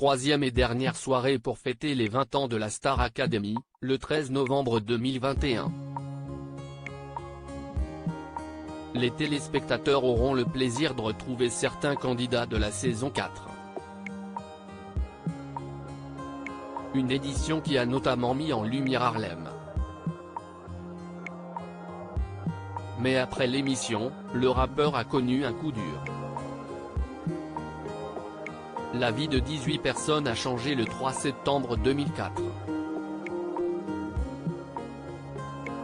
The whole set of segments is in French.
troisième et dernière soirée pour fêter les 20 ans de la Star Academy, le 13 novembre 2021. Les téléspectateurs auront le plaisir de retrouver certains candidats de la saison 4. Une édition qui a notamment mis en lumière Harlem. Mais après l'émission, le rappeur a connu un coup dur. La vie de 18 personnes a changé le 3 septembre 2004.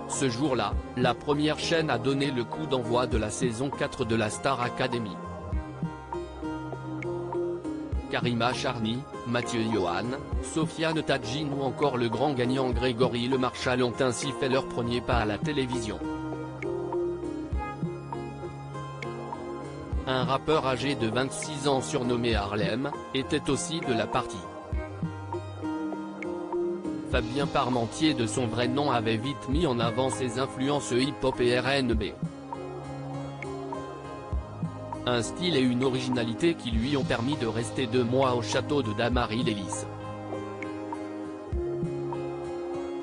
Ce jour-là, la première chaîne a donné le coup d'envoi de la saison 4 de la Star Academy. Karima Charny, Mathieu Yoann, Sofiane Tadjine ou encore le grand gagnant Grégory Le Marchal ont ainsi fait leur premier pas à la télévision. Un rappeur âgé de 26 ans surnommé Harlem, était aussi de la partie. Fabien Parmentier de son vrai nom avait vite mis en avant ses influences hip-hop et R&B. Un style et une originalité qui lui ont permis de rester 2 mois au château de Damary-Lélis.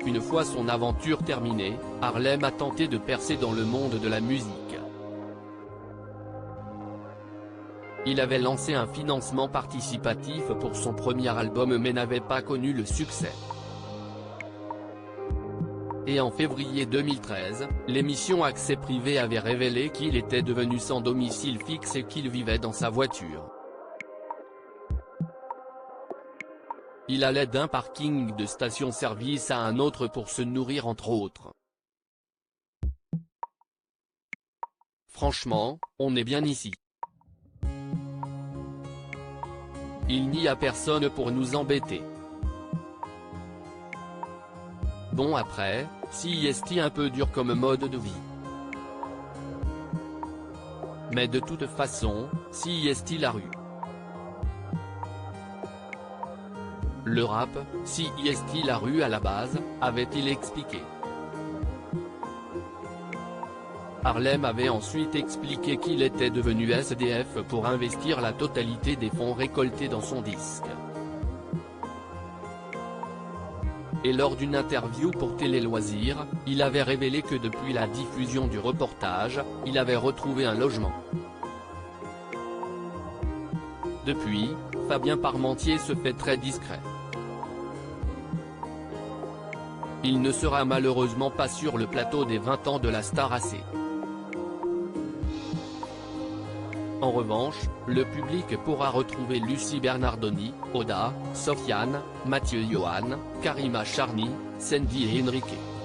Une fois son aventure terminée, Harlem a tenté de percer dans le monde de la musique. Il avait lancé un financement participatif pour son premier album mais n'avait pas connu le succès. Et en février 2013, l'émission Accès Privé avait révélé qu'il était devenu sans domicile fixe et qu'il vivait dans sa voiture. Il allait d'un parking de station-service à un autre pour se nourrir entre autres. Franchement, on est bien ici. Il n'y a personne pour nous embêter. Bon après, si est un peu dur comme mode de vie. Mais de toute façon, si est la rue. Le rap, si est la rue à la base, avait-il expliqué. Harlem avait ensuite expliqué qu'il était devenu SDF pour investir la totalité des fonds récoltés dans son disque. Et lors d'une interview pour Télé Loisirs, il avait révélé que depuis la diffusion du reportage, il avait retrouvé un logement. Depuis, Fabien Parmentier se fait très discret. Il ne sera malheureusement pas sur le plateau des 20 ans de la Star AC. En revanche, le public pourra retrouver Lucie Bernardoni, Oda, Sofiane, Mathieu Yoann, Karima Charny, Sandy et Enrique.